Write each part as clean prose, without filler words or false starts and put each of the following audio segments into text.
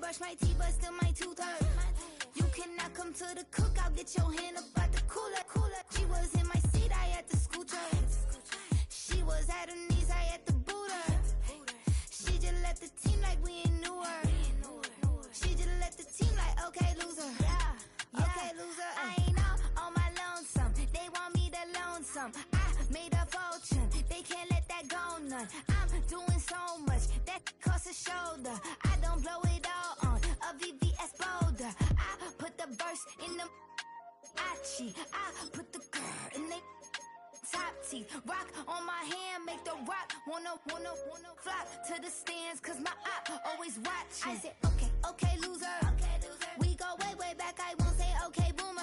brush my teeth, but still my tooth hurt. You cannot come to the cookout, get your hand up out the cooler. She was in my seat, I had to scoot her. She was at her knees, I had to boot her. She just left the team like we ain't knew her. She just left the team like, okay, loser. Okay, loser. I ain't on my lonesome. They want me to loan some. I made a fortune. They can't let that go none. I'm doing so much that costs a shoulder. I don't blow it all on a VVS boulder. I put the verse in the I cheat. I put the girl in the top teeth. Rock on my hand, make the rock wanna flop to the stands, cause my eye always watching. I said, okay, loser. We go way back, I won't say okay, boomer.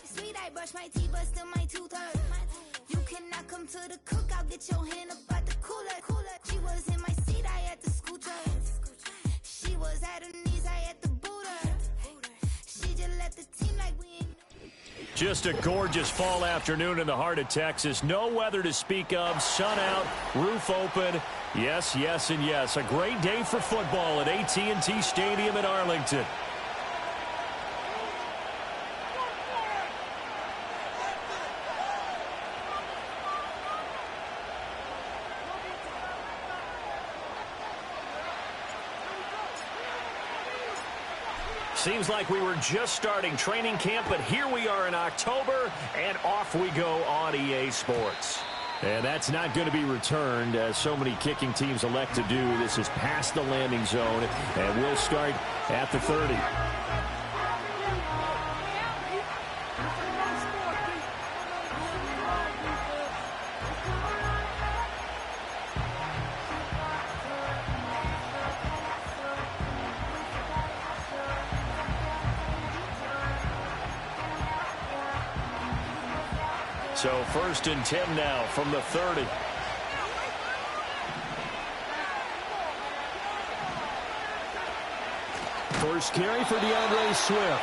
Sweet, I brush my teeth, but still my tooth hurt. You cannot come to the cookout, get your hand up out the cooler. She was in my seat, I had to scoot her. She was at her knees, I had to boot her. She just left the team like we ain't. Just a gorgeous fall afternoon in the heart of Texas. No weather to speak of. Sun out, roof open. Yes, and yes. A great day for football at AT&T Stadium in Arlington. Seems like we were just starting training camp, but here we are in October, and off we go on EA Sports. And that's not going to be returned, as so many kicking teams elect to do. This is past the landing zone, and we'll start at the 30. So 1st and 10 now from the 30. First carry for DeAndre Swift.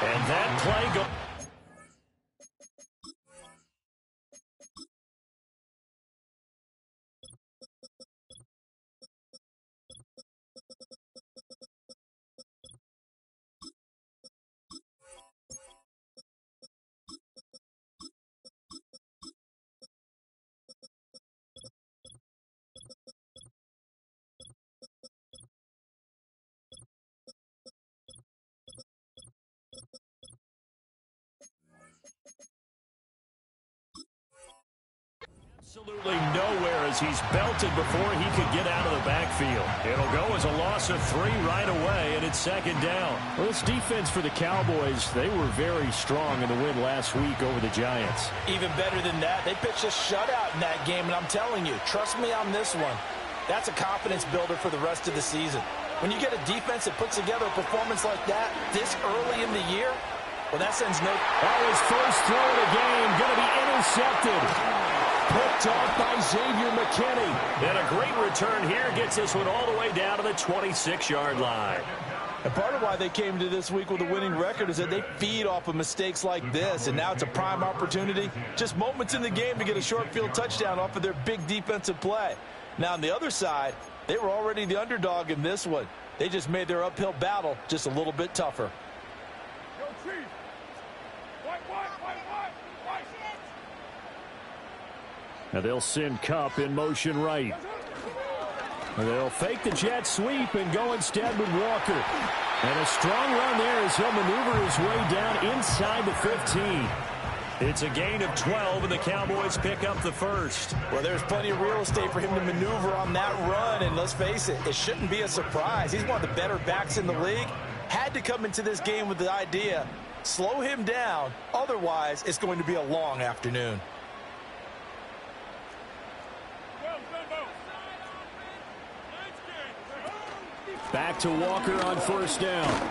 And that play goes. Absolutely nowhere as he's belted before he could get out of the backfield. It'll go as a loss of 3 right away, and it's 2nd down. Well, this defense for the Cowboys, they were very strong in the win last week over the Giants. Even better than that, they pitched a shutout in that game, and I'm telling you, trust me on this one. That's a confidence builder for the rest of the season. When you get a defense that puts together a performance like that this early in the year, well, that sends no... His first throw of the game going to be intercepted. Picked off by Xavier McKinney. And a great return here gets this one all the way down to the 26-yard line. And part of why they came to this week with a winning record is that they feed off of mistakes like this, and now it's a prime opportunity. Just moments in the game to get a short field touchdown off of their big defensive play. Now, on the other side, they were already the underdog in this one. They just made their uphill battle just a little bit tougher. Now they'll send Kupp in motion right. They'll fake the jet sweep and go instead with Walker. And a strong run there as he'll maneuver his way down inside the 15. It's a gain of 12, and the Cowboys pick up the first. Well, there's plenty of real estate for him to maneuver on that run, and let's face it, it shouldn't be a surprise. He's one of the better backs in the league. Had to come into this game with the idea, slow him down, otherwise it's going to be a long afternoon. Back to Walker on 1st down.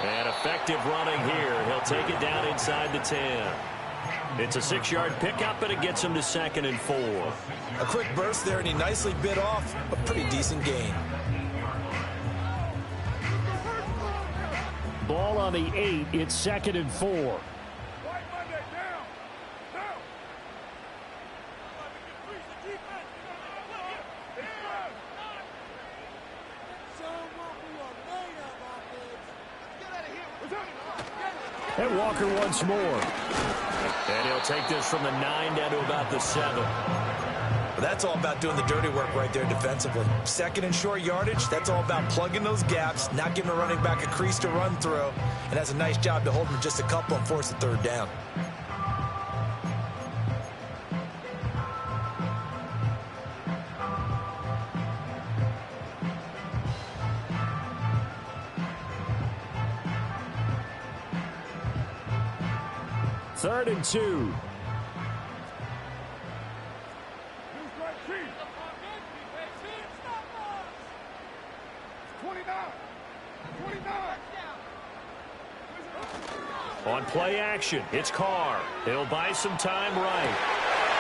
And effective running here. He'll take it down inside the 10. It's a 6-yard pickup, but it gets him to 2nd and 4. A quick burst there, and he nicely bit off a pretty decent gain. Ball on the 8. It's 2nd and 4. And Walker once more. And he'll take this from the 9 down to about the 7. Well, that's all about doing the dirty work right there defensively. Second and short yardage, that's all about plugging those gaps, not giving a running back a crease to run through, and that's a nice job to hold him just a couple and force the third down. Third and 2. 29. On play action, it's Carr. He'll buy some time right.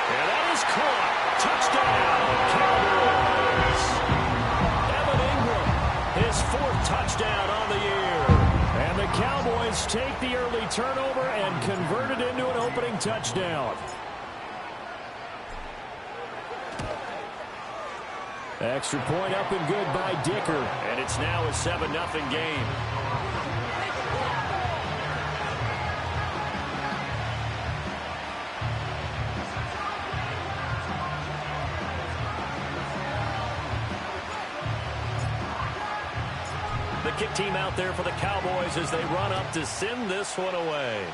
And that is caught. Touchdown, Cowboys. Evan Ingram, his 4th touchdown on the year. And the Cowboys take the early turnover and convert it into an opening touchdown. Extra point up and good by Dicker. And it's now a 7-0 game. The kick team out there for the Cowboys as they run up to send this one away.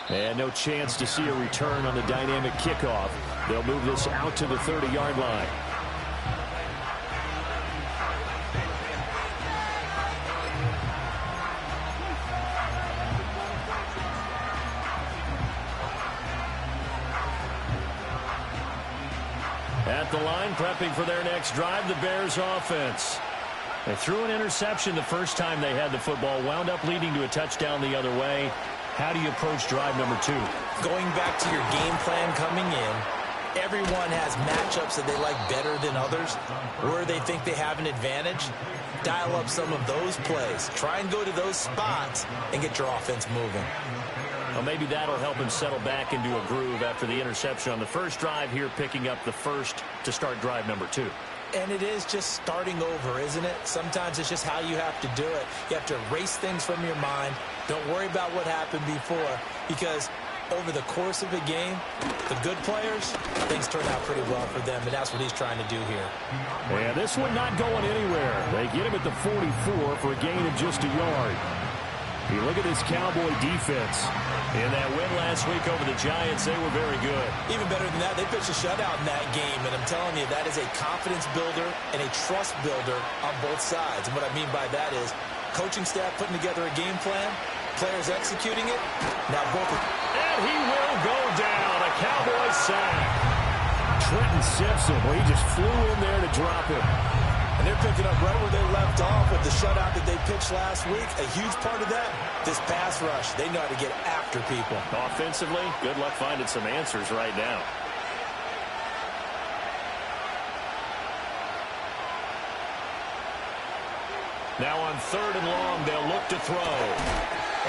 And no chance to see a return on the dynamic kickoff. They'll move this out to the 30-yard line. At the line, prepping for their next drive, the Bears offense. They threw an interception the first time they had the football, wound up leading to a touchdown the other way. How do you approach drive number 2? Going back to your game plan coming in, everyone has matchups that they like better than others, where they think they have an advantage. Dial up some of those plays. Try and go to those spots and get your offense moving. Well, maybe that'll help him settle back into a groove after the interception on the first drive here, picking up the first to start drive number 2. And it is just starting over, isn't it? Sometimes it's just how you have to do it. You have to erase things from your mind. Don't worry about what happened before, because over the course of a game, the good players, things turn out pretty well for them, and that's what he's trying to do here. And this one not going anywhere. They get him at the 44 for a gain of just a yard. You look at this Cowboy defense. In that win last week over the Giants, they were very good. Even better than that, they pitched a shutout in that game, and I'm telling you, that is a confidence builder and a trust builder on both sides. And what I mean by that is coaching staff putting together a game plan, players executing it. Now both. And he will go down. A Cowboy sack. Trenton Simpson, well, he just flew in there to drop him. And they're picking up right where they left off with the shutout that they pitched last week. A huge part of that, this pass rush. They know how to get after people. Offensively, good luck finding some answers right now. Now on 3rd and long, they'll look to throw.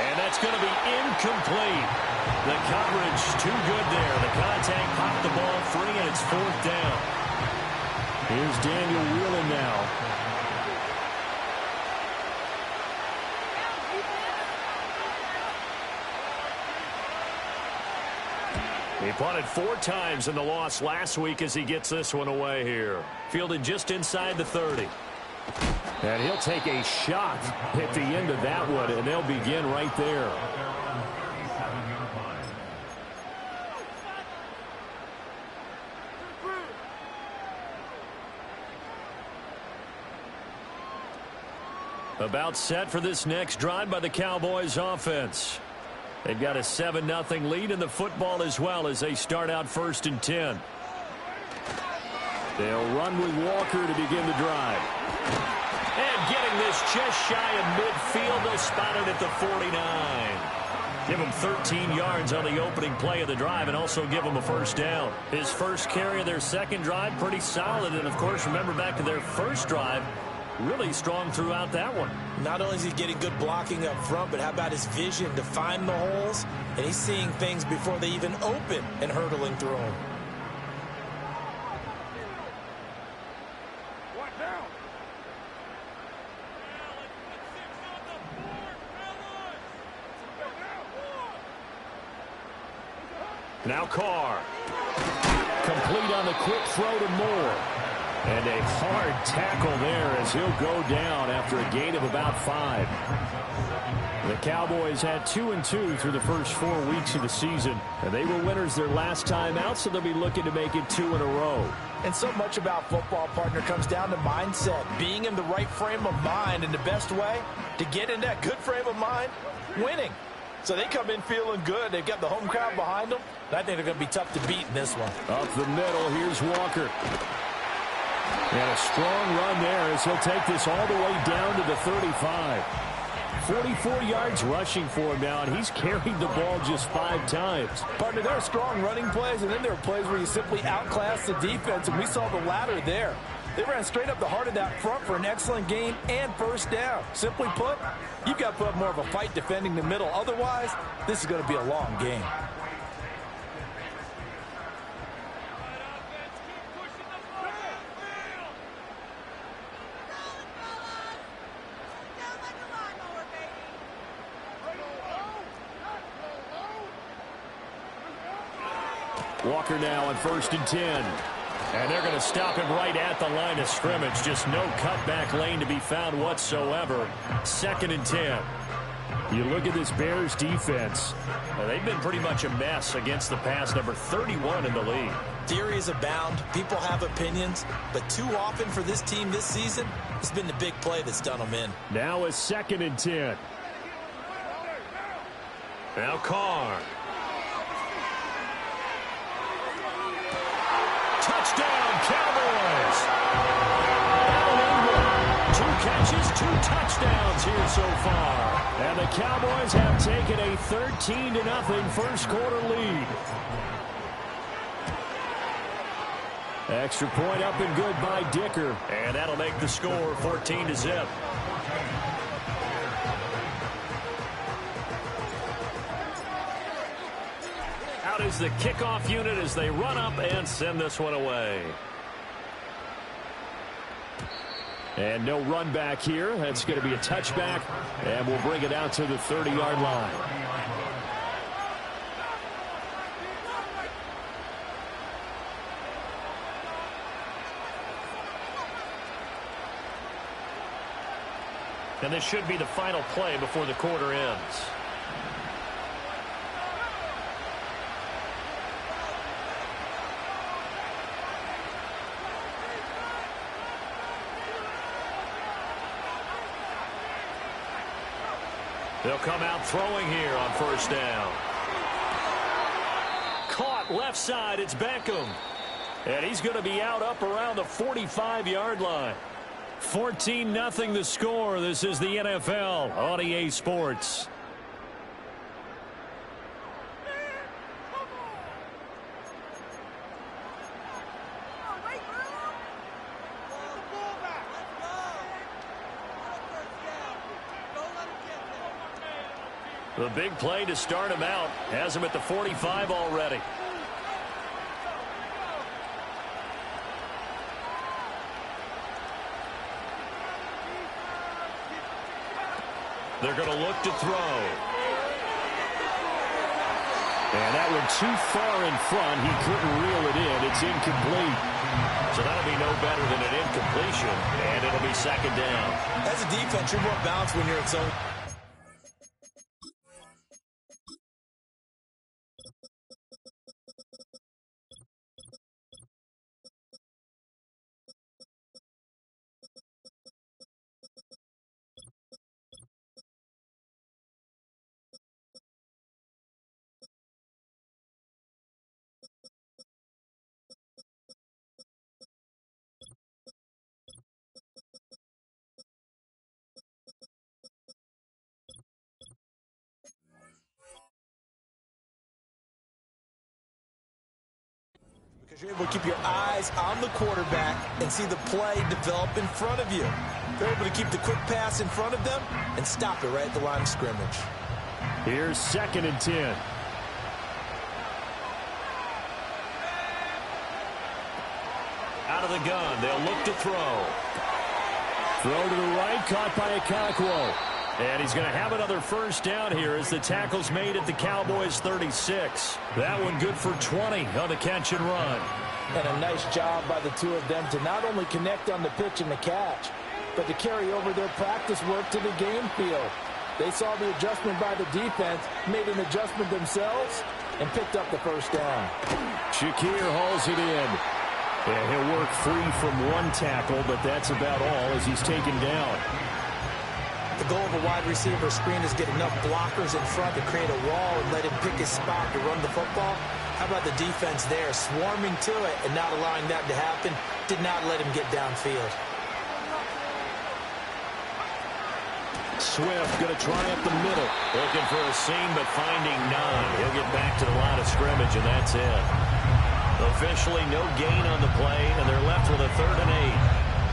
And that's going to be incomplete. The coverage too good there. The contact popped the ball free, and it's 4th down. Here's Daniel Whelan now. He punted 4 times in the loss last week as he gets this one away here. Fielded just inside the 30. And he'll take a shot at the end of that one, and they'll begin right there. About set for this next drive by the Cowboys offense. They've got a 7-0 lead in the football as well as they start out 1st and 10. They'll run with Walker to begin the drive. And getting this just shy of midfield, they'll spot it at the 49. Give him 13 yards on the opening play of the drive and also give him a 1st down. His first carry of their second drive, pretty solid. And, of course, remember back to their first drive, really strong throughout that one. Not only is he getting good blocking up front, but how about his vision to find the holes? And he's seeing things before they even open and hurdling through them. Now Carr. Complete on the quick throw to Moore. And a hard tackle there as he'll go down after a gain of about 5. The Cowboys had 2-2 through the first 4 weeks of the season. And they were winners their last time out, so they'll be looking to make it 2 in a row. And so much about football, partner, comes down to mindset. Being in the right frame of mind, and the best way to get in that good frame of mind, winning. So they come in feeling good. They've got the home crowd behind them. I think they're going to be tough to beat in this one. Up the middle, here's Walker. And a strong run there as he'll take this all the way down to the 35. 44 yards rushing for him now, and he's carried the ball just 5 times. Partner, there are strong running plays, and then there are plays where you simply outclass the defense, and we saw the latter there. They ran straight up the heart of that front for an excellent gain and first down. Simply put, you've got to put up more of a fight defending the middle. Otherwise, this is going to be a long game. Walker now on 1st and 10. And they're going to stop him right at the line of scrimmage. Just no cutback lane to be found whatsoever. 2nd and 10. You look at this Bears defense. They've been pretty much a mess against the pass, number 31 in the league. Theories abound. People have opinions. But too often for this team this season, it's been the big play that's done them in. Now a 2nd and 10. Now Carr. Touchdown, Cowboys! Allen 2 catches, 2 touchdowns here so far. And the Cowboys have taken a 13-0 first quarter lead. Extra point up and good by Dicker. And that'll make the score 14-0. Out is the kickoff unit as they run up and send this one away. And no run back here. That's going to be a touchback, and we'll bring it out to the 30-yard line. And this should be the final play before the quarter ends. They'll come out throwing here on 1st down. Caught left side. It's Beckham. And he's going to be out up around the 45-yard line. 14-0 the score. This is the NFL on EA Sports. The big play to start him out has him at the 45 already. They're going to look to throw. And that one too far in front. He couldn't reel it in. It's incomplete. So that'll be no better than an incompletion, and it'll be 2nd down. As a defense, you're more balanced when you're in zone. Because you're able to keep your eyes on the quarterback and see the play develop in front of you. They're able to keep the quick pass in front of them and stop it right at the line of scrimmage. Here's 2nd and 10. Out of the gun, they'll look to throw. Throw to the right, caught by Okonkwo. And he's going to have another first down here as the tackle's made at the Cowboys' 36. That one good for 20 on the catch and run. And a nice job by the two of them to not only connect on the pitch and the catch, but to carry over their practice work to the game field. They saw the adjustment by the defense, made an adjustment themselves, and picked up the first down. Shakir hauls it in. And he'll work free from one tackle, but that's about all as he's taken down. The goal of a wide receiver screen is get enough blockers in front to create a wall and let him pick his spot to run the football. How about the defense there, swarming to it and not allowing that to happen? Did not let him get downfield. Swift going to try up the middle. Looking for a seam, but finding none. He'll get back to the line of scrimmage, and that's it. Officially no gain on the play, and they're left with a 3rd and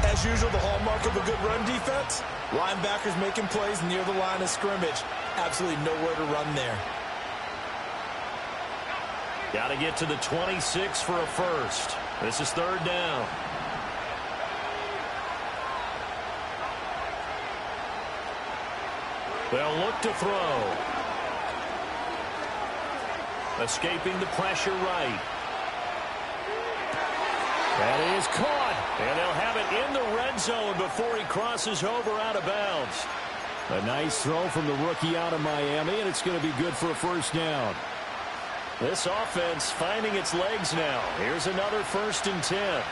8. As usual, the hallmark of a good run defense, linebackers making plays near the line of scrimmage. Absolutely nowhere to run there. Got to get to the 26 for a first. This is 3rd down. They'll look to throw. Escaping the pressure right. That is caught. And they'll have it in the red zone before he crosses over out of bounds. A nice throw from the rookie out of Miami, and it's going to be good for a first down. This offense finding its legs now. Here's another 1st and 10.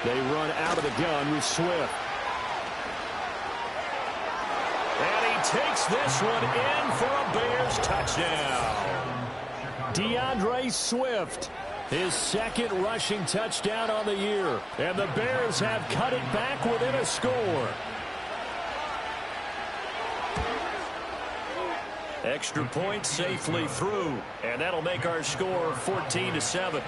They run out of the gun with Swift. And he takes this one in for a Bears touchdown. DeAndre Swift, his 2nd rushing touchdown on the year. And the Bears have cut it back within a score. Extra point safely through. And that'll make our score 14-7.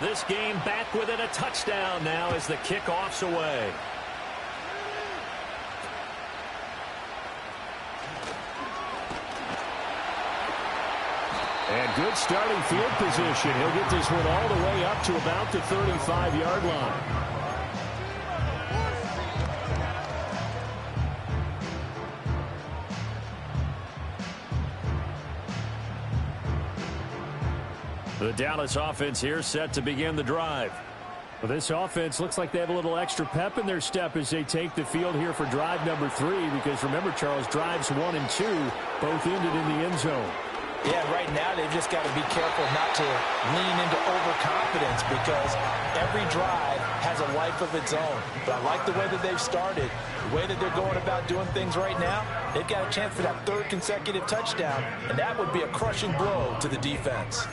This game back within a touchdown now as the kickoff's away. And good starting field position. He'll get this one all the way up to about the 35-yard line. The Dallas offense here set to begin the drive. Well, this offense looks like they have a little extra pep in their step as they take the field here for drive number 3. Because remember, Charles, drives 1 and 2 both ended in the end zone. Yeah, right now they've just got to be careful not to lean into overconfidence because every drive has a life of its own. But I like the way that they've started, the way that they're going about doing things right now. They've got a chance for that 3rd consecutive touchdown, and that would be a crushing blow to the defense.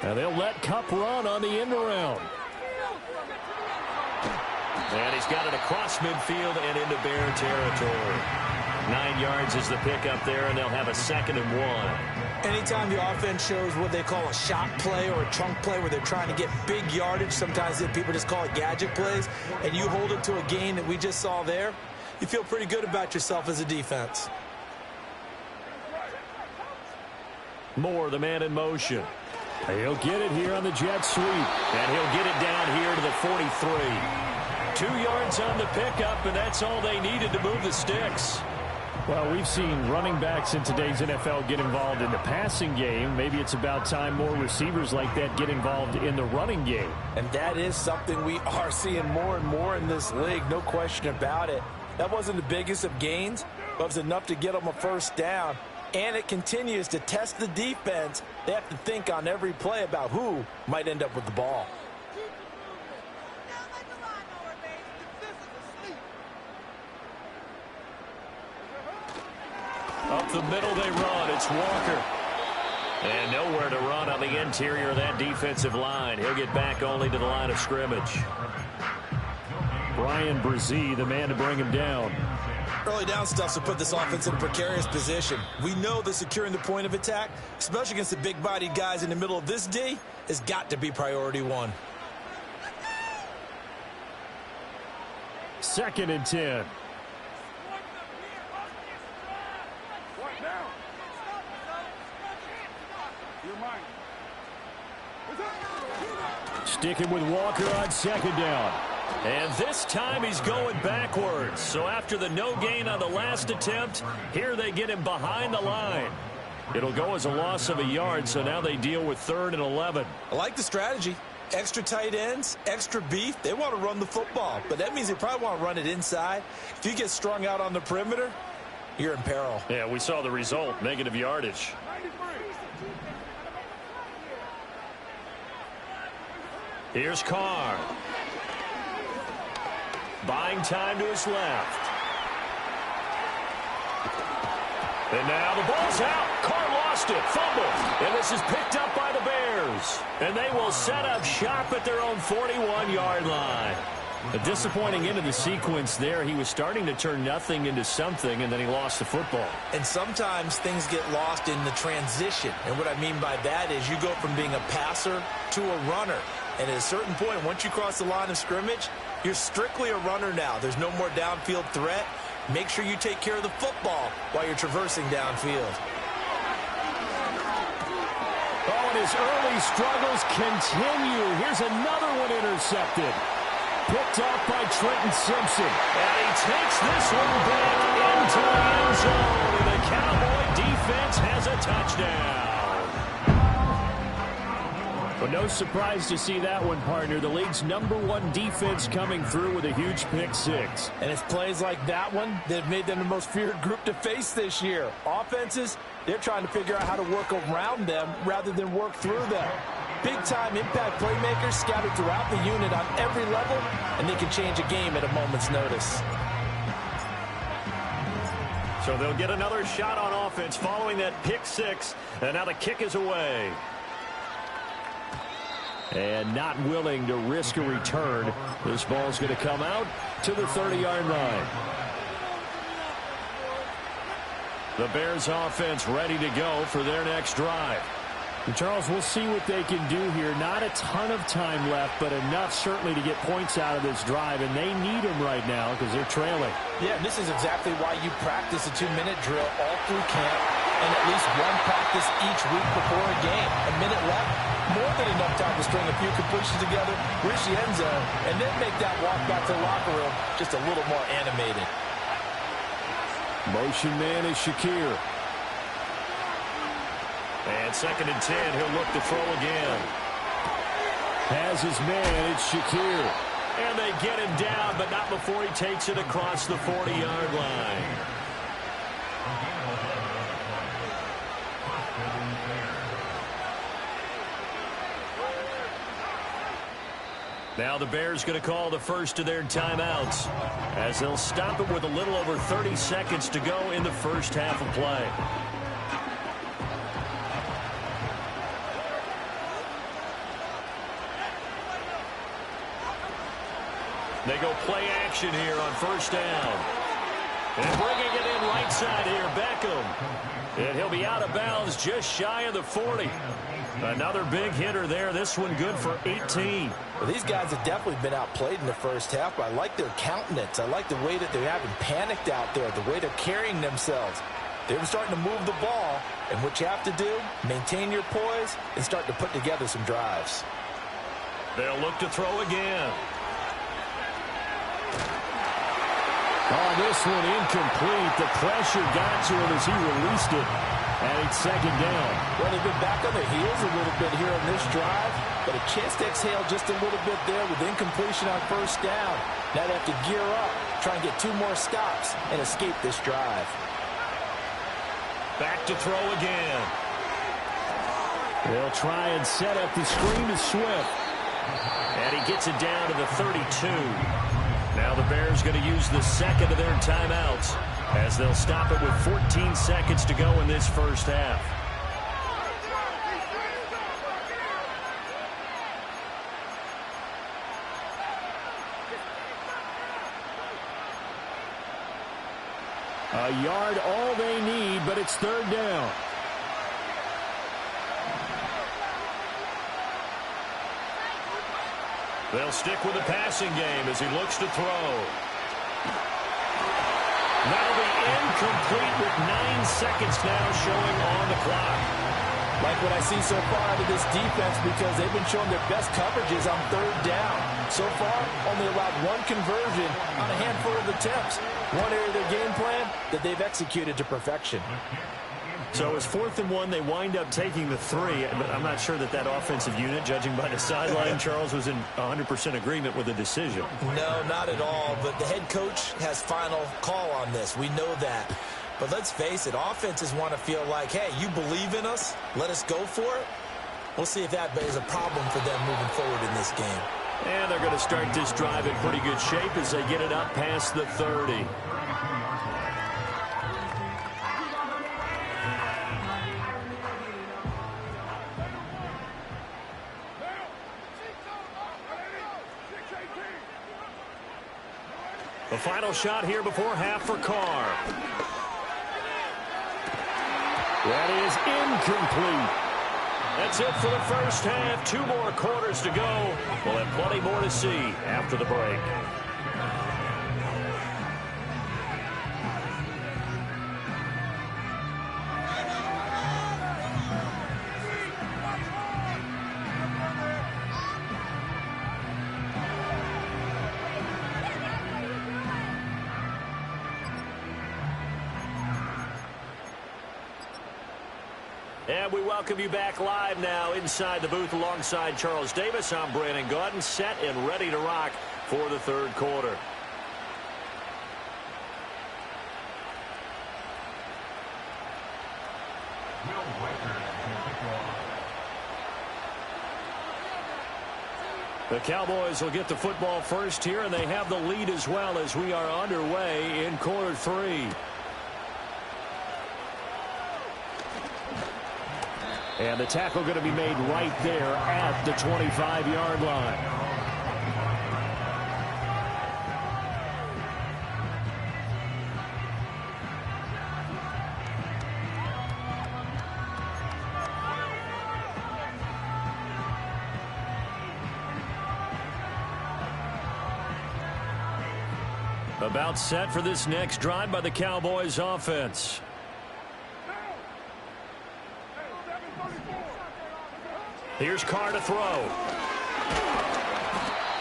And they'll let Kupp run on the end around. And he's got it across midfield and into Bear territory. 9 yards is the pickup there, and they'll have a 2nd and 1. Anytime the offense shows what they call a shot play or a chunk play where they're trying to get big yardage, sometimes people just call it gadget plays, and you hold it to a gain that we just saw there, you feel pretty good about yourself as a defense. Moore, the man in motion. He'll get it here on the jet sweep, and he'll get it down here to the 43. 2 yards on the pickup, and that's all they needed to move the sticks. Well, we've seen running backs in today's NFL get involved in the passing game. Maybe it's about time more receivers like that get involved in the running game. And that is something we are seeing more and more in this league, no question about it. That wasn't the biggest of gains, but it was enough to get them a first down. And it continues to test the defense. They have to think on every play about who might end up with the ball. Up the middle they run. It's Walker. And nowhere to run on the interior of that defensive line. He'll get back only to the line of scrimmage. Brian Brzee, the man to bring him down. Early down stuff will put this offense in a precarious position. We know that securing the point of attack, especially against the big-bodied guys in the middle of this D, has got to be priority one. 2nd and 10. Sticking with Walker on 2nd down. And this time he's going backwards. So after the no gain on the last attempt, here they get him behind the line. It'll go as a loss of a yard, so now they deal with 3rd and 11. I like the strategy. Extra tight ends, extra beef. They want to run the football, but that means they probably want to run it inside. If you get strung out on the perimeter, you're in peril. Yeah, we saw the result, negative yardage. Here's Carr. Buying time to his left. And now the ball's out. Carr lost it. Fumble. And this is picked up by the Bears. And they will set up shop at their own 41-yard line. A disappointing end of the sequence there. He was starting to turn nothing into something, and then he lost the football. And sometimes things get lost in the transition. And what I mean by that is you go from being a passer to a runner. And at a certain point, once you cross the line of scrimmage, you're strictly a runner now. There's no more downfield threat. Make sure you take care of the football while you're traversing downfield. Oh, and his early struggles continue. Here's another one intercepted. Picked off by Trenton Simpson. And he takes this one back into the end zone. And the Cowboy defense has a touchdown. But no surprise to see that one, partner. The league's #1 defense coming through with a huge pick six. And it's plays like that one that have made them the most feared group to face this year. Offenses, they're trying to figure out how to work around them rather than work through them. Big-time impact playmakers scattered throughout the unit on every level, and they can change a game at a moment's notice. So they'll get another shot on offense following that pick six, and now the kick is away. And not willing to risk a return. This ball's going to come out to the 30-yard line. The Bears offense ready to go for their next drive. And Charles, we'll see what they can do here. Not a ton of time left, but enough certainly to get points out of this drive, and they need them right now because they're trailing. Yeah, and this is exactly why you practice a 2-minute drill all through camp and at least one practice each week before a game. A minute left, more than enough time to string a few completions together, reach the end zone, and then make that walk back to the locker room just a little more animated. Motion man is Shakir. And 2nd and 10, he'll look to throw again. Has his man, it's Shakir. And they get him down, but not before he takes it across the 40-yard line. Now the Bears going to call the first of their timeouts as they'll stop it with a little over 30 seconds to go in the first half of play. They go play action here on first down. And bringing it in right side here, Beckham. And he'll be out of bounds just shy of the 40. Another big hitter there. This one good for 18. Well, these guys have definitely been outplayed in the first half, but I like their countenance. I like the way that they haven't panicked out there, the way they're carrying themselves. They're starting to move the ball, and what you have to do, maintain your poise and start to put together some drives. They'll look to throw again. Oh, this one incomplete. The pressure got to him as he released it. And it's 2nd down. Well, they've been back on their heels a little bit here on this drive, but a chance to exhale just a little bit there with incompletion on first down. Now they have to gear up, try and get 2 more stops, and escape this drive. Back to throw again. They'll try and set up the screen to Swift. And he gets it down to the 32. Now the Bears going to use the second of their timeouts as they'll stop it with 14 seconds to go in this first half. A yard all they need, but it's third down. They'll stick with the passing game as he looks to throw. That'll be incomplete with 9 seconds now showing on the clock. Like what I see so far out of this defense, because they've been showing their best coverages on third down. So far, only allowed 1 conversion on a handful of attempts. One area of their game plan that they've executed to perfection. So it's 4th and 1. They wind up taking the 3. But I'm not sure that offensive unit, judging by the sideline, Charles, was in 100% agreement with the decision. No, not at all. But the head coach has final call on this. We know that. But let's face it, offenses want to feel like, hey, you believe in us, let us go for it. We'll see if that is a problem for them moving forward in this game. And they're going to start this drive in pretty good shape as they get it up past the 30. The final shot here before half for Carr. That is incomplete. That's it for the first half. 2 more quarters to go. We'll have plenty more to see after the break. And we welcome you back live now inside the booth alongside Charles Davis. I'm Brandon Gaudin, set and ready to rock for the third quarter. The Cowboys will get the football first here, and they have the lead as well as we are underway in quarter 3. And the tackle going to be made right there at the 25-yard line. About set for this next drive by the Cowboys offense. Here's Carr to throw.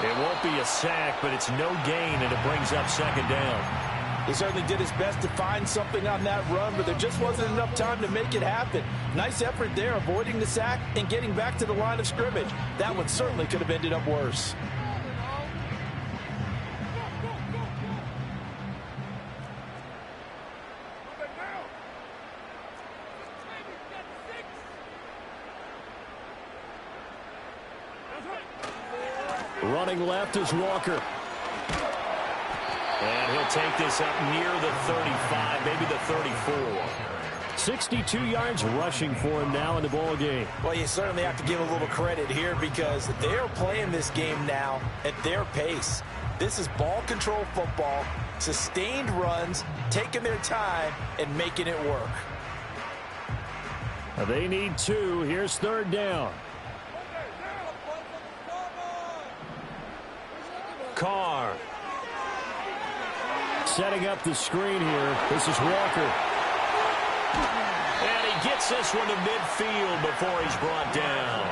It won't be a sack, but it's no gain, and it brings up second down. He certainly did his best to find something on that run, but there just wasn't enough time to make it happen. Nice effort there, avoiding the sack and getting back to the line of scrimmage. That one certainly could have ended up worse. Running left is Walker. And he'll take this up near the 35, maybe the 34. 62 yards rushing for him now in the ball game. Well, you certainly have to give a little credit here because they're playing this game now at their pace. This is ball control football, sustained runs, taking their time, and making it work. They need 2. Here's third down. Carr. Setting up the screen here. This is Walker. And he gets this one to midfield before he's brought down.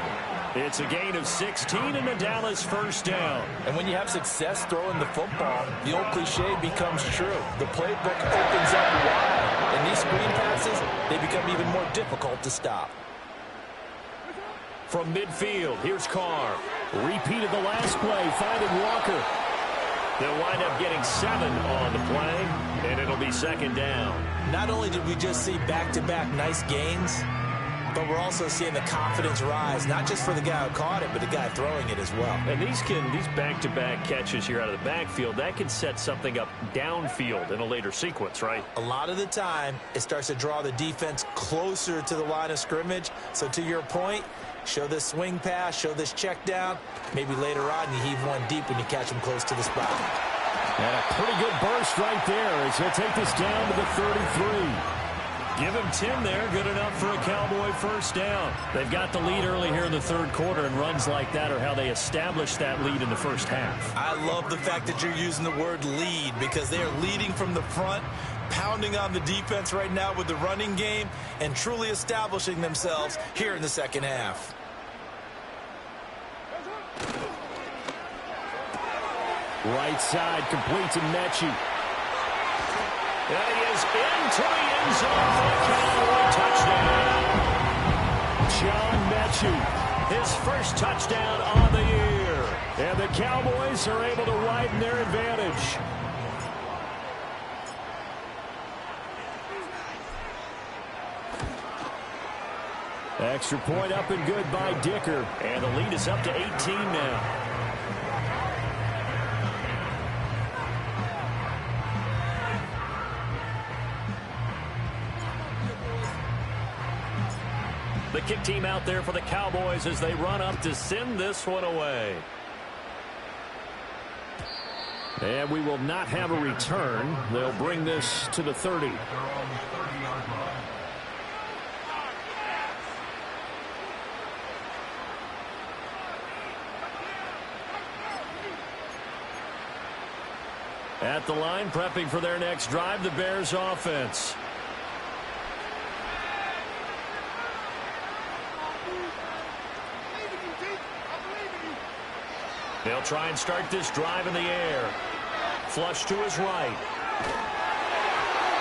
It's a gain of 16 and a Dallas first down. And when you have success throwing the football, the old cliche becomes true. The playbook opens up wide. And these screen passes, they become even more difficult to stop. From midfield, here's Carr. Repeated the last play, finding Walker. They'll wind up getting 7 on the play, and it'll be second down. Not only did we just see back-to-back nice gains, but we're also seeing the confidence rise, not just for the guy who caught it, but the guy throwing it as well. And these back-to-back catches here out of the backfield, that can set something up downfield in a later sequence, right? A lot of the time, it starts to draw the defense closer to the line of scrimmage. So to your point, show this swing pass, show this check down. Maybe later on you heave one deep when you catch them close to the spot. And a pretty good burst right there as he'll take this down to the 33. Give him 10 there. Good enough for a Cowboy first down. They've got the lead early here in the third quarter, and runs like that are how they establish that lead in the first half. I love the fact that you're using the word lead because they are leading from the front, pounding on the defense right now with the running game, and truly establishing themselves here in the second half. Right side complete to Mechie. And he is into the end zone for a Cowboy touchdown. John Mechie, his first touchdown on the year. And the Cowboys are able to widen their advantage. Extra point up and good by Dicker. And the lead is up to 18 now. The kick team out there for the Cowboys as they run up to send this one away. And we will not have a return. They'll bring this to the 30. At the line, prepping for their next drive, the Bears offense. They'll try and start this drive in the air. Flush to his right.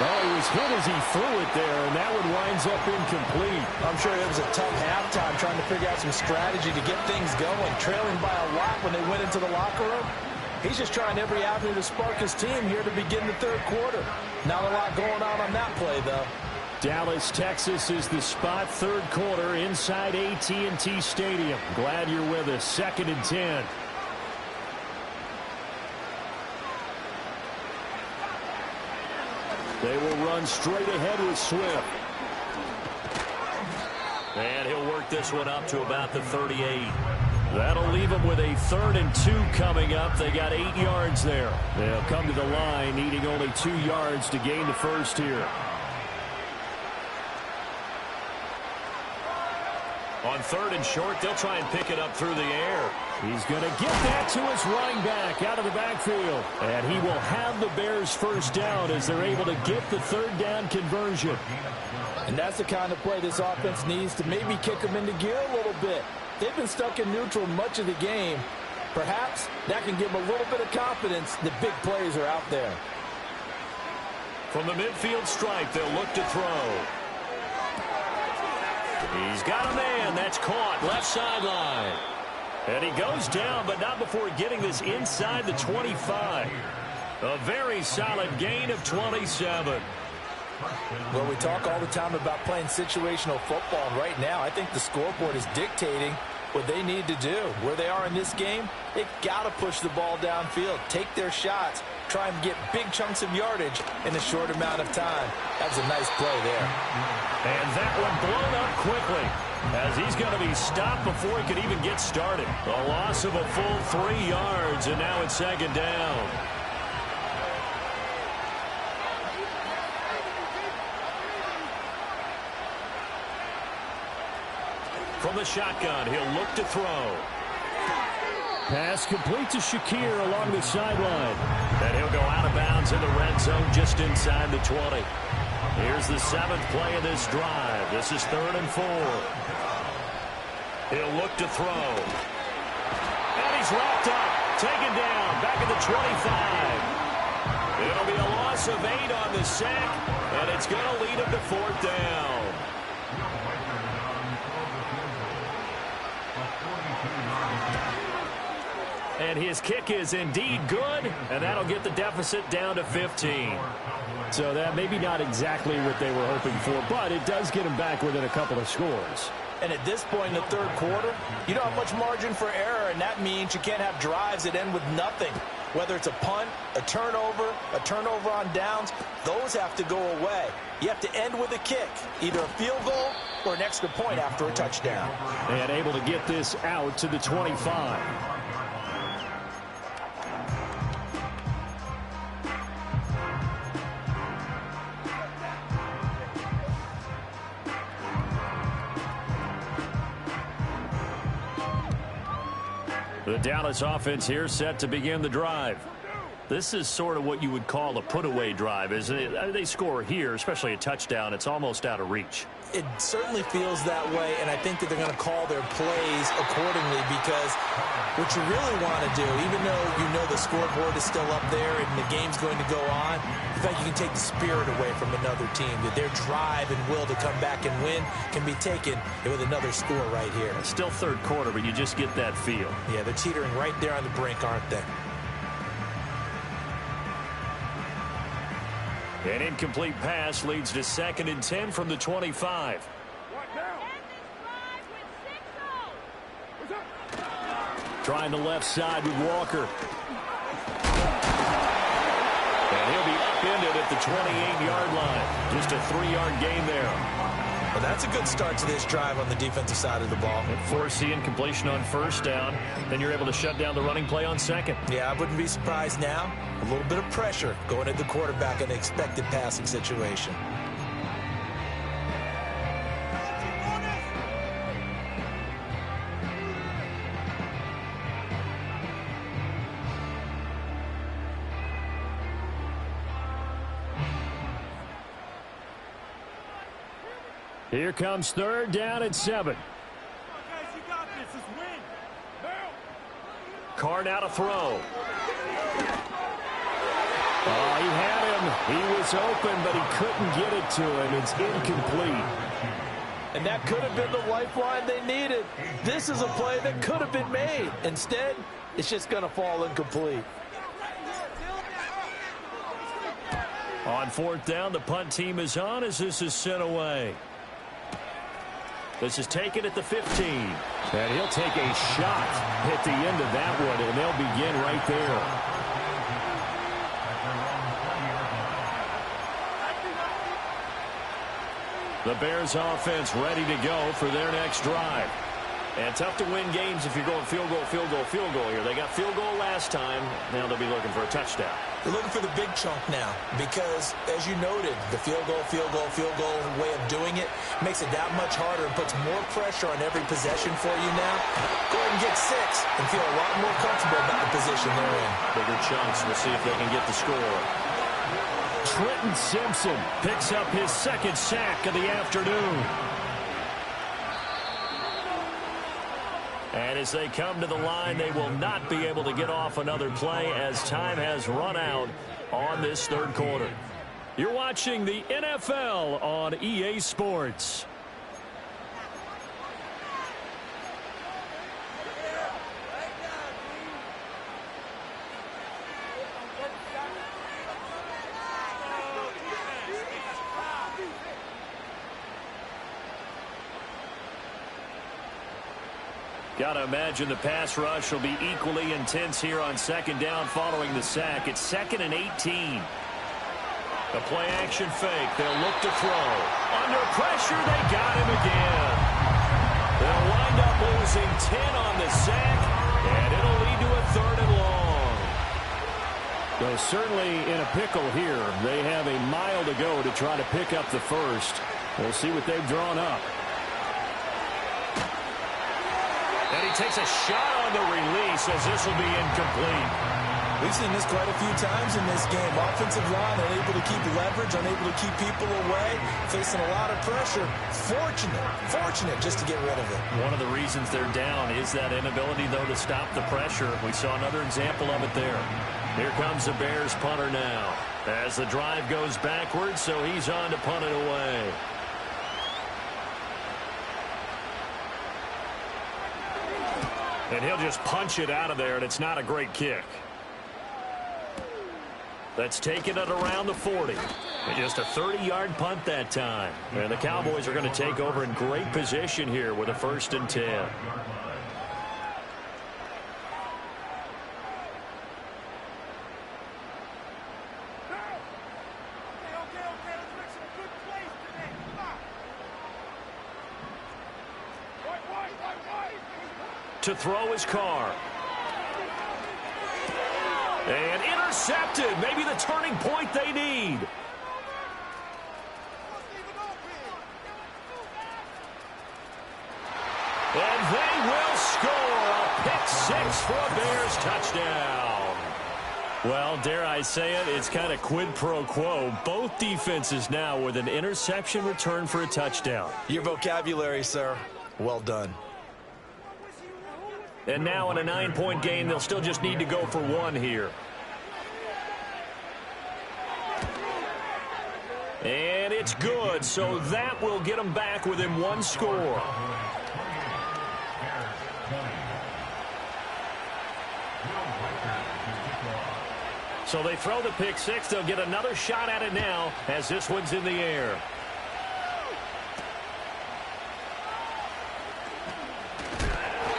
Oh, he was hit as he threw it there, and that one winds up incomplete. I'm sure it was a tough halftime trying to figure out some strategy to get things going, trailing by a lot when they went into the locker room. He's just trying every avenue to spark his team here to begin the third quarter. Not a lot going on that play, though. Dallas, Texas is the spot, third quarter inside AT&T Stadium. Glad you're with us. 2nd and 10. They will run straight ahead with Swift. And he'll work this one up to about the 38. That'll leave them with a 3rd and 2 coming up. They got 8 yards there. They'll come to the line needing only 2 yards to gain the first here. On 3rd and short, they'll try and pick it up through the air. He's going to get that to his running back out of the backfield. And he will have the Bears first down as they're able to get the 3rd down conversion. And that's the kind of play this offense needs to maybe kick them into gear a little bit. They've been stuck in neutral much of the game. Perhaps that can give them a little bit of confidence that big plays are out there. From the midfield stripe, they'll look to throw. He's got a man. That's caught. Left sideline. And he goes down, but not before getting this inside the 25. A very solid gain of 27. Well, we talk all the time about playing situational football, and right now I think the scoreboard is dictating what they need to do. Where they are in this game, they've got to push the ball downfield, take their shots, try and get big chunks of yardage in a short amount of time. That was a nice play there. And that one blown up quickly as he's going to be stopped before he could even get started. A loss of a full 3 yards, and now it's 2nd down. From the shotgun, he'll look to throw. Pass complete to Shakir along the sideline. And he'll go out of bounds in the red zone just inside the 20. Here's the 7th play of this drive. This is 3rd and 4. He'll look to throw. And he's wrapped up. Taken down. Back at the 25. It'll be a loss of 8 on the sack. And it's going to lead him to 4th down. And his kick is indeed good, and that'll get the deficit down to 15. So that maybe not exactly what they were hoping for, but it does get them back within a couple of scores. And at this point in the third quarter, you don't have much margin for error, and that means you can't have drives that end with nothing. Whether it's a punt, a turnover on downs, those have to go away. You have to end with a kick, either a field goal or an extra point after a touchdown. And able to get this out to the 25. The Dallas offense here set to begin the drive. This is sort of what you would call a put-away drive, isn't it? They score here, especially a touchdown. It's almost out of reach. It certainly feels that way, and I think that they're going to call their plays accordingly because what you really want to do, even though you know the scoreboard is still up there and the game's going to go on, in fact, you can take the spirit away from another team, that their drive and will to come back and win can be taken with another score right here. It's still third quarter, but you just get that feel. Yeah, they're teetering right there on the brink, aren't they? An incomplete pass leads to 2nd and 10 from the 25. Trying the left side with Walker. And he'll be upended at the 28-yard line. Just a 3-yard gain there. Well, that's a good start to this drive on the defensive side of the ball. Force the incompletion on first down. Then you're able to shut down the running play on second. Yeah, I wouldn't be surprised now. A little bit of pressure going at the quarterback in an expected passing situation. Here comes 3rd down and 7. Carr now to throw. Oh, he had him. He was open, but he couldn't get it to him. It's incomplete. And that could have been the lifeline they needed. This is a play that could have been made. Instead, it's just going to fall incomplete. On 4th down, the punt team is on as this is sent away. This is taken at the 15. And he'll take a shot at the end of that one, and they'll begin right there. The Bears offense ready to go for their next drive. And tough to win games if you're going field goal, field goal, field goal here. They got field goal last time. Now they'll be looking for a touchdown. They're looking for the big chunk now because, as you noted, the field goal way of doing it makes it that much harder and puts more pressure on every possession for you now. Go ahead and get 6 and feel a lot more comfortable about the position they're in. Bigger chunks. We'll see if they can get the score. Trenton Simpson picks up his 2nd sack of the afternoon. And as they come to the line, they will not be able to get off another play as time has run out on this 3rd quarter. You're watching the NFL on EA Sports. Got to imagine the pass rush will be equally intense here on 2nd down following the sack. It's 2nd and 18. The play action fake. They'll look to throw. Under pressure, they got him again. They'll wind up losing 10 on the sack, and it'll lead to a 3rd and long. Well, certainly in a pickle here. They have a mile to go to try to pick up the first. We'll see what they've drawn up. And he takes a shot on the release as this will be incomplete. We've seen this quite a few times in this game. Offensive line unable to keep leverage, unable to keep people away, facing a lot of pressure. Fortunate just to get rid of it. One of the reasons they're down is that inability, though, to stop the pressure. We saw another example of it there. Here comes the Bears punter now as the drive goes backwards, so he's on to punt it away. And he'll just punch it out of there, and it's not a great kick. That's taken it around the 40. And just a 30-yard punt that time. And the Cowboys are going to take over in great position here with a 1st and 10. To throw his Carr. And intercepted. Maybe the turning point they need. And they will score a pick six for a Bears touchdown. Well, dare I say it, it's kind of quid pro quo. Both defenses now with an interception return for a touchdown. Your vocabulary, sir. Well done. And now in a 9-point game, they'll still just need to go for one here. And it's good, so that will get them back within one score. So they throw the pick six. They'll get another shot at it now as this one's in the air.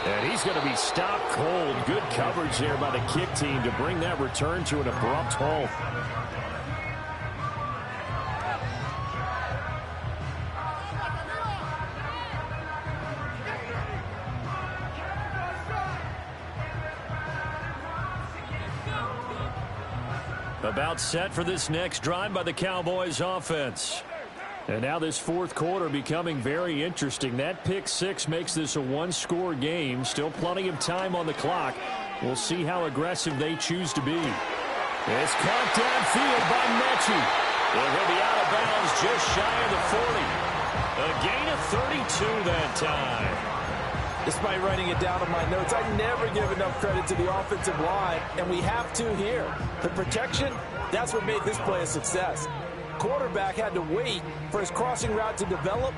And he's going to be stopped cold. Good coverage there by the kick team to bring that return to an abrupt halt. About set for this next drive by the Cowboys offense. And now this fourth quarter becoming very interesting. That pick six makes this a one-score game. Still plenty of time on the clock. We'll see how aggressive they choose to be. It's caught downfield by Mechie. It will be out of bounds just shy of the 40. A gain of 32 that time. Despite writing it down on my notes, I never give enough credit to the offensive line, and we have to here. The protection, that's what made this play a success. Quarterback had to wait for his crossing route to develop,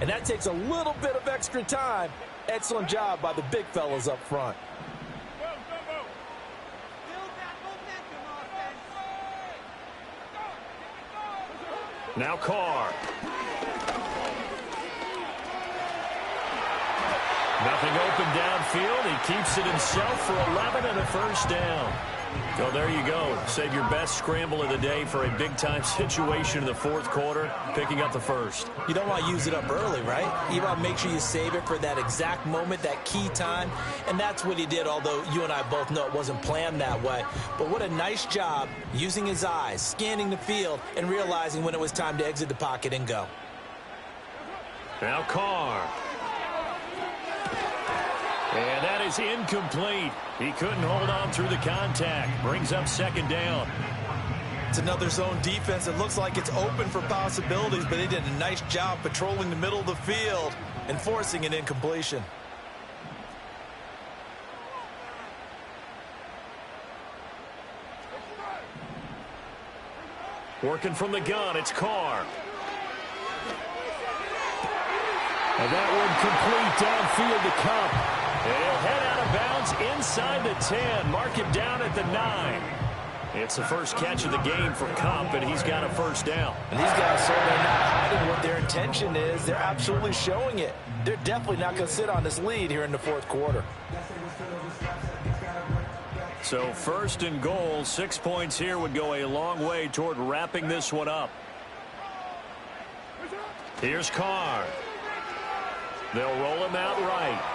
and that takes a little bit of extra time. Excellent job by the big fellas up front. Now Carr. Nothing open downfield. He keeps it himself for 11 and a first down. So there you go. Save your best scramble of the day for a big-time situation in the fourth quarter, picking up the first. You don't want to use it up early, right? You want to make sure you save it for that exact moment, that key time, and that's what he did, although you and I both know it wasn't planned that way. But what a nice job using his eyes, scanning the field, and realizing when it was time to exit the pocket and go. Now Carr. And that is incomplete. He couldn't hold on through the contact. Brings up second down. It's another zone defense. It looks like it's open for possibilities, but they did a nice job patrolling the middle of the field and forcing an incompletion. Working from the gun, it's Carr. And that one complete downfield to Cup. And he'll head out of bounds inside the 10. Mark him down at the 9. It's the first catch of the game for Cup, and he's got a first down. And these guys certainly not hiding what their intention is. They're absolutely showing it. They're definitely not going to sit on this lead here in the fourth quarter. So first and goal, 6 points here would go a long way toward wrapping this one up. Here's Carr. They'll roll him out right.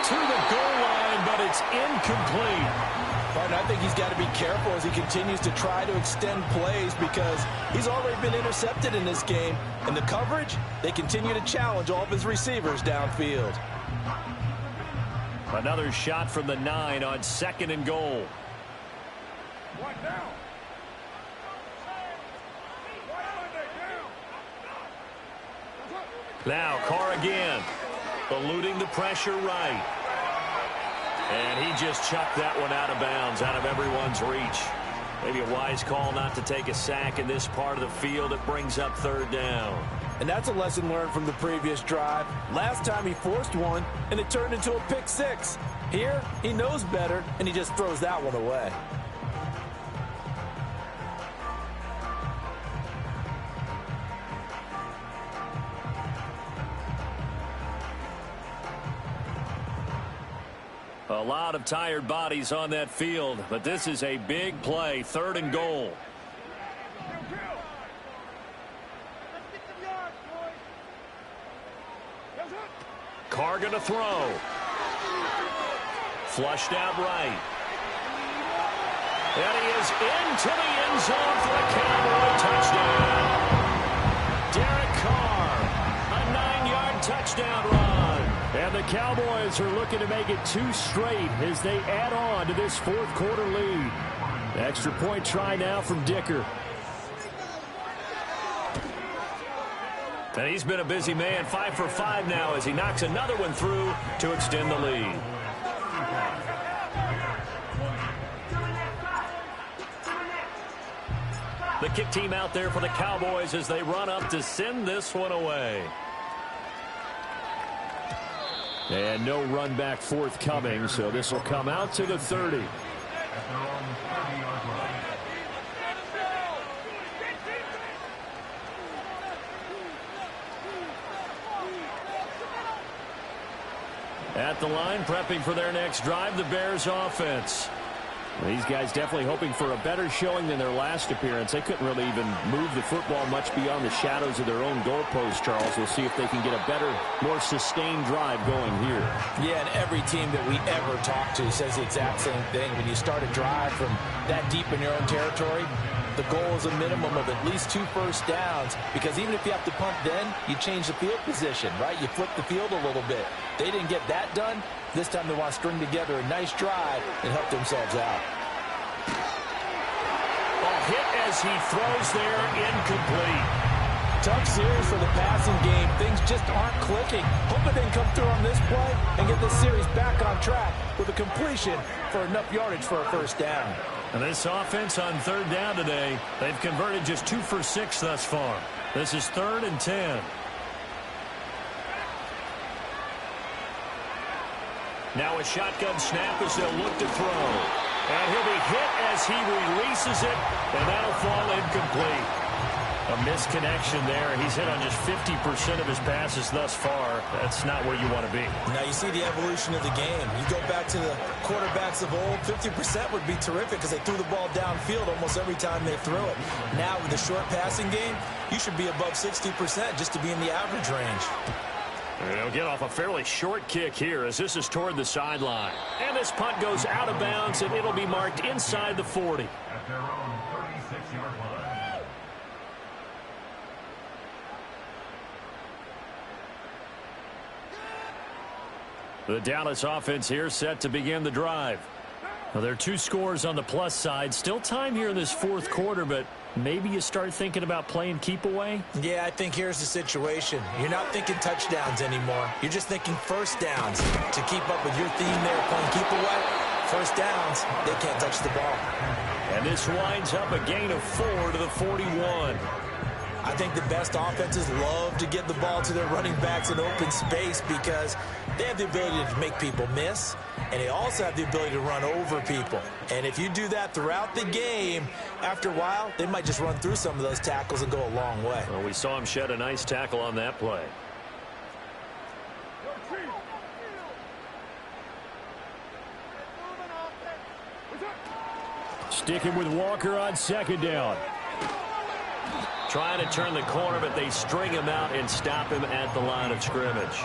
To the goal line, but it's incomplete. Martin, I think he's got to be careful as he continues to try to extend plays because he's already been intercepted in this game. And the coverage, they continue to challenge all of his receivers downfield. Another shot from the 9 on second and goal. Now Carr again, eluding the pressure right. And he just chucked that one out of bounds, out of everyone's reach. Maybe a wise call not to take a sack in this part of the field. It brings up third down. And that's a lesson learned from the previous drive. Last time he forced one, and it turned into a pick six. Here, he knows better, and he just throws that one away. A lot of tired bodies on that field, but this is a big play, third and goal. Carr going to throw. Flushed out right. And he is into the end zone for a Cowboy touchdown. Derek Carr, a 9-yard touchdown run. And the Cowboys are looking to make it 2 straight as they add on to this fourth quarter lead. Extra point try now from Dicker. And he's been a busy man, 5 for 5 now as he knocks another one through to extend the lead. The kick team out there for the Cowboys as they run up to send this one away. And no run back forthcoming, so this will come out to the 30. At the line, prepping for their next drive, the Bears offense. These guys definitely hoping for a better showing than their last appearance. They couldn't really even move the football much beyond the shadows of their own goalpost, Charles. We'll see if they can get a better, more sustained drive going here. Yeah, and every team that we ever talk to says the exact same thing. When you start a drive from that deep in your own territory, the goal is a minimum of at least 2 first downs, because even if you have to punt then, you change the field position, right? You flip the field a little bit. They didn't get that done. This time they want to string together a nice drive and help themselves out. A hit as he throws there, incomplete. Tough series for the passing game. Things just aren't clicking. Hoping they can come through on this play and get this series back on track with a completion for enough yardage for a first down. And this offense on 3rd down today, they've converted just 2 for 6 thus far. This is 3rd and 10. Now a shotgun snap as they'll look to throw. And he'll be hit as he releases it, and that'll fall incomplete. A misconnection there. He's hit on just 50% of his passes thus far. That's not where you want to be. Now you see the evolution of the game. You go back to the quarterbacks of old, 50% would be terrific because they threw the ball downfield almost every time they threw it. Now with the short passing game, you should be above 60% just to be in the average range. They'll get off a fairly short kick here as this is toward the sideline. And this punt goes out of bounds, and it'll be marked inside the 40. At their own 36-yard line. The Dallas offense here set to begin the drive. Well, there are 2 scores on the plus side. Still time here in this fourth quarter, but maybe you start thinking about playing keep away? Yeah, I think here's the situation. You're not thinking touchdowns anymore. You're just thinking first downs. To keep up with your theme there, playing keep away, first downs, they can't touch the ball. And this winds up a gain of 4 to the 41. I think the best offenses love to get the ball to their running backs in open space because they have the ability to make people miss, and they also have the ability to run over people. And if you do that throughout the game, after a while, they might just run through some of those tackles and go a long way. Well, we saw him shed a nice tackle on that play. Sticking with Walker on 2nd down. Trying to turn the corner, but they string him out and stop him at the line of scrimmage.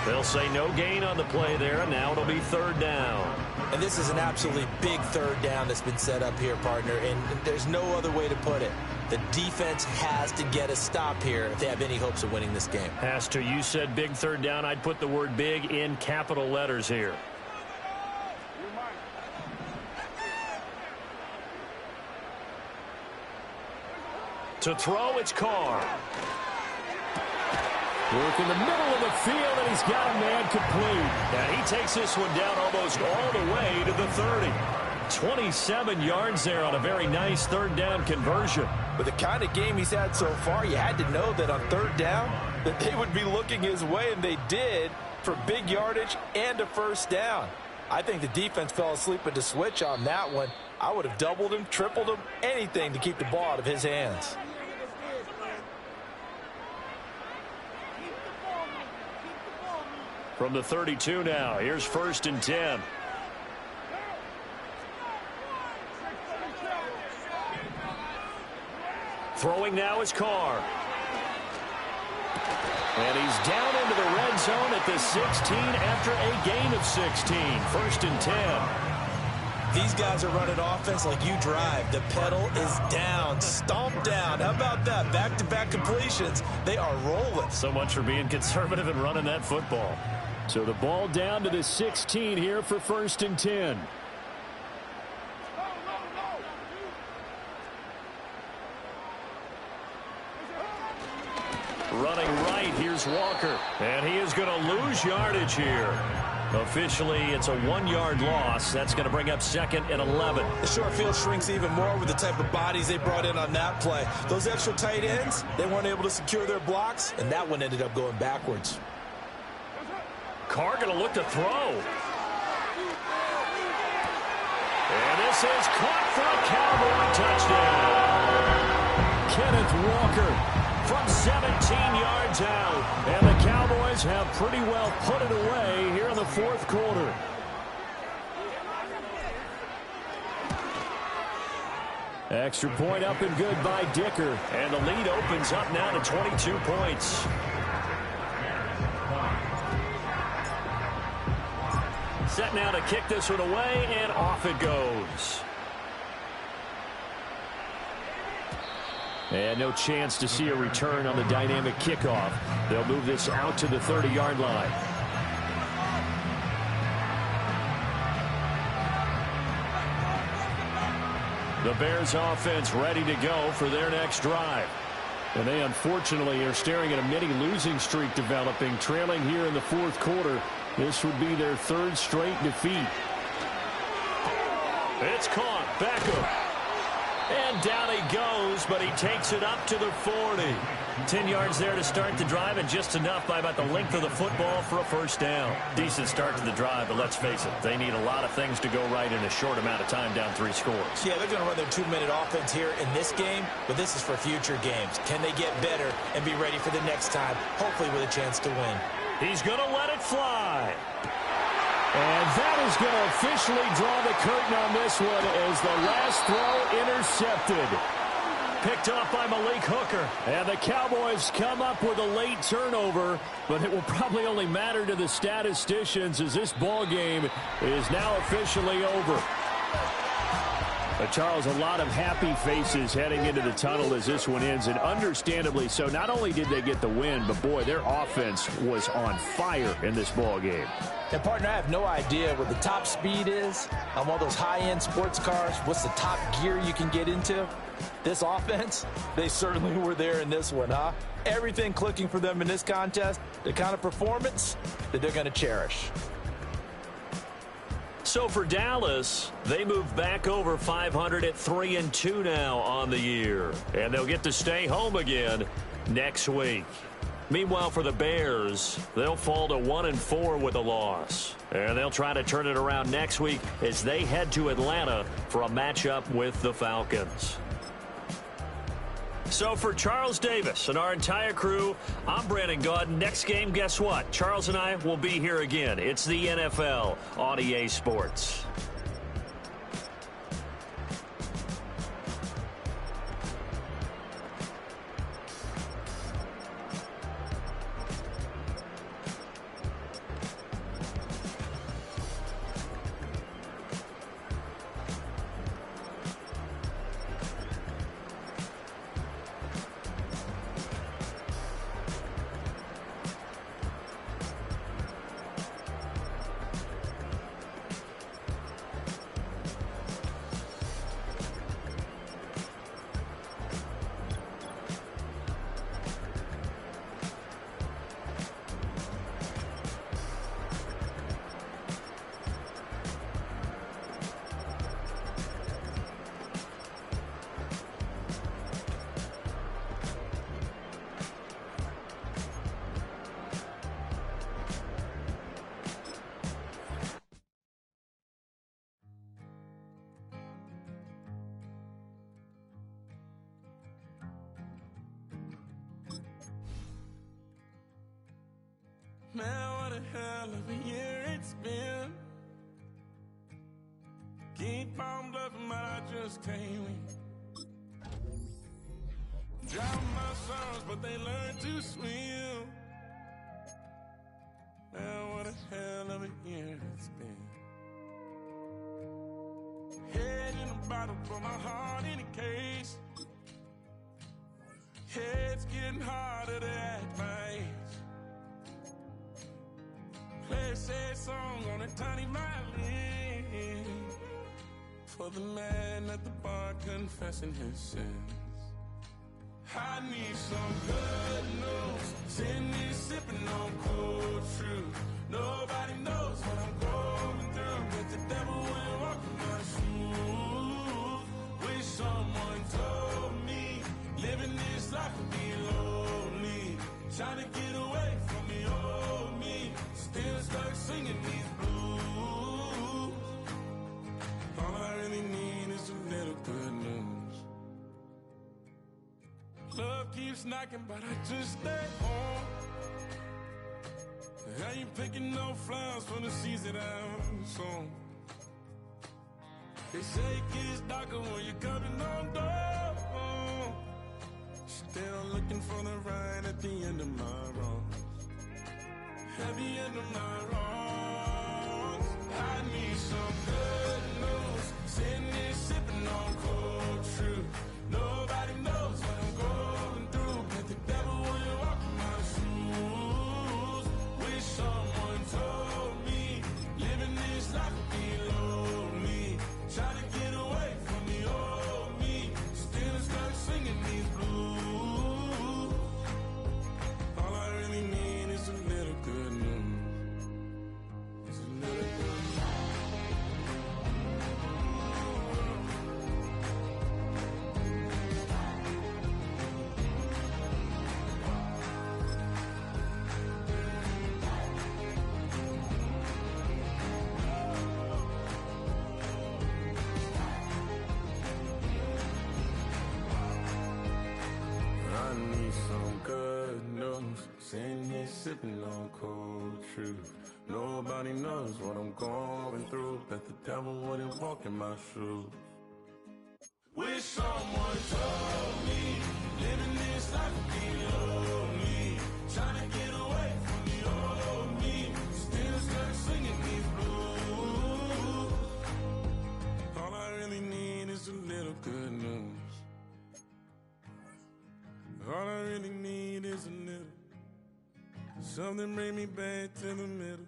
They'll say no gain on the play there, and now it'll be 3rd down. And this is an absolutely big 3rd down that's been set up here, partner, and there's no other way to put it. The defense has to get a stop here if they have any hopes of winning this game. Has to. You said big 3rd down. I'd put the word big in capital letters here. To throw, it's Carr. Work in the middle of the field, and he's got a man complete. And he takes this one down almost all the way to the 30. 27 yards there on a very nice 3rd down conversion. With the kind of game he's had so far, you had to know that on 3rd down that they would be looking his way, and they did, for big yardage and a first down. I think the defense fell asleep at the switch on that one. I would have doubled him, tripled him, anything to keep the ball out of his hands. From the 32 now, here's 1st and 10. Throwing now is Carr. And he's down into the red zone at the 16 after a gain of 16. 1st and 10. These guys are running offense like you drive. The pedal is down, stomped down. How about that? Back-to-back completions. They are rolling. So much for being conservative and running that football. So the ball down to the 16 here for 1st and 10. Running right, here's Walker. And he is going to lose yardage here. Officially, it's a 1-yard loss. That's going to bring up 2nd and 11. The short field shrinks even more with the type of bodies they brought in on that play. Those extra tight ends, they weren't able to secure their blocks, and that one ended up going backwards. Carr going to look to throw. And this is caught for a Cowboy touchdown. Kenneth Walker from 17 yards out. And the Cowboys have pretty well put it away here in the 4th quarter. Extra point up and good by Dicker. And the lead opens up now to 22 points. Set now to kick this one away, and off it goes. And no chance to see a return on the dynamic kickoff. They'll move this out to the 30-yard line. The Bears offense ready to go for their next drive. And they unfortunately are staring at a mini losing streak developing, trailing here in the 4th quarter. This would be their 3rd straight defeat. It's caught. Beckham. And down he goes, but he takes it up to the 40. 10 yards there to start the drive, and just enough by about the length of the football for a 1st down. Decent start to the drive, but let's face it, they need a lot of things to go right in a short amount of time, down 3 scores. Yeah, they're going to run their 2-minute offense here in this game, but this is for future games. Can they get better and be ready for the next time, hopefully with a chance to win? He's going to let it fly. And that is going to officially draw the curtain on this one as the last throw intercepted. Picked off by Malik Hooker. And the Cowboys come up with a late turnover, but it will probably only matter to the statisticians as this ball game is now officially over. But Charles, a lot of happy faces heading into the tunnel as this one ends, and understandably so. Not only did they get the win, but boy, their offense was on fire in this ball game. And partner, I have no idea what the top speed is on one of those high-end sports cars. What's the top gear you can get into? This offense, they certainly were there in this one, huh? Everything clicking for them in this contest, the kind of performance that they're going to cherish. So for Dallas, they move back over 500 at 3-2 now on the year. And they'll get to stay home again next week. Meanwhile, for the Bears, they'll fall to 1-4 with a loss. And they'll try to turn it around next week as they head to Atlanta for a matchup with the Falcons. So for Charles Davis and our entire crew, I'm Brandon Gaudin. Next game, guess what? Charles and I will be here again. It's the NFL on EA Sports. Man, what a hell of a year it's been. Keep on bluffing, but I just can't win. Drown my sons, but they learn to swim. Man, what a hell of a year it's been. Head in a bottle, put my heart in a case. Head's getting harder to act my age. a sad song on a tiny violin for the man at the bar confessing his sins. I need some good news. Sitting here sipping on cold truth. Nobody knows what I'm going through, but the devil will walk in my shoes. Wish someone told me living this life would be lonely. Trying to get away from the old me. Still stuck singing these blues. All I really need is a little good news. Love keeps knocking, but I just stay home. I ain't picking no flowers for the seeds that I'm sown. They say it gets darker when you're coming on door. Still looking for the right at the end of my wrongs. At the end of my wrongs. I need some good news. Sitting here sipping on cold truth. Nobody knows what I'm going through, but the devil will walk in my shoes. Wish someone told me living this life would be lonely. Trying to get away from the old me. Still stuck singing these blues. All I really need is a little good news. It's a little good news. I need some good news. Sitting here sipping on cold truth. Nobody knows what I'm going through. Bet the devil wouldn't walk in my shoes. Wish someone told me living this life would be lonely. Trying to get away from the old me. Still stuck singing these blues. All I really need is a little good news. All I really need is a little. Something bring me back to the middle.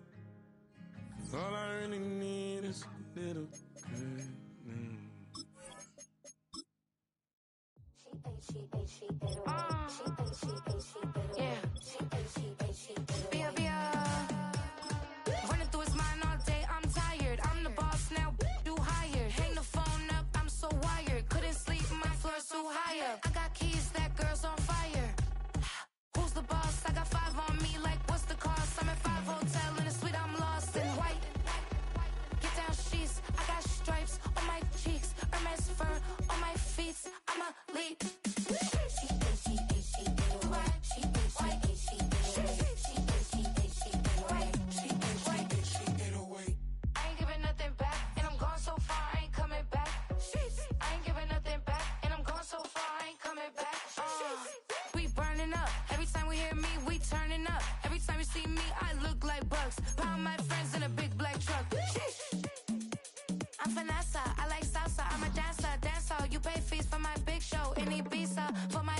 All I really need is a little good news. Running through his mind all day, I'm tired. I'm the boss now, do hired. Hang the phone up, I'm so wired. Couldn't sleep, my floor's too higher. I got keys, that girl's on fire. Who's the boss? I got 5 on me, like what's the cost? I'm at 5 hotel in a suite, I'm lost in white. Get down sheets, I got stripes on my cheeks, Hermes fur on my feet. I'm a lead. I ain't giving nothing back, and I'm gone so far, I ain't coming back. I ain't giving nothing back, and I'm gone so far, I ain't coming back. We burning up. Every time we hear me, we turning up. Every time you see me, I look like bugs. Pound my friends in a big black truck. I'm Vanessa, I like salsa. I'm a dancer, dance all. You pay fees for my big show in Ibiza. For my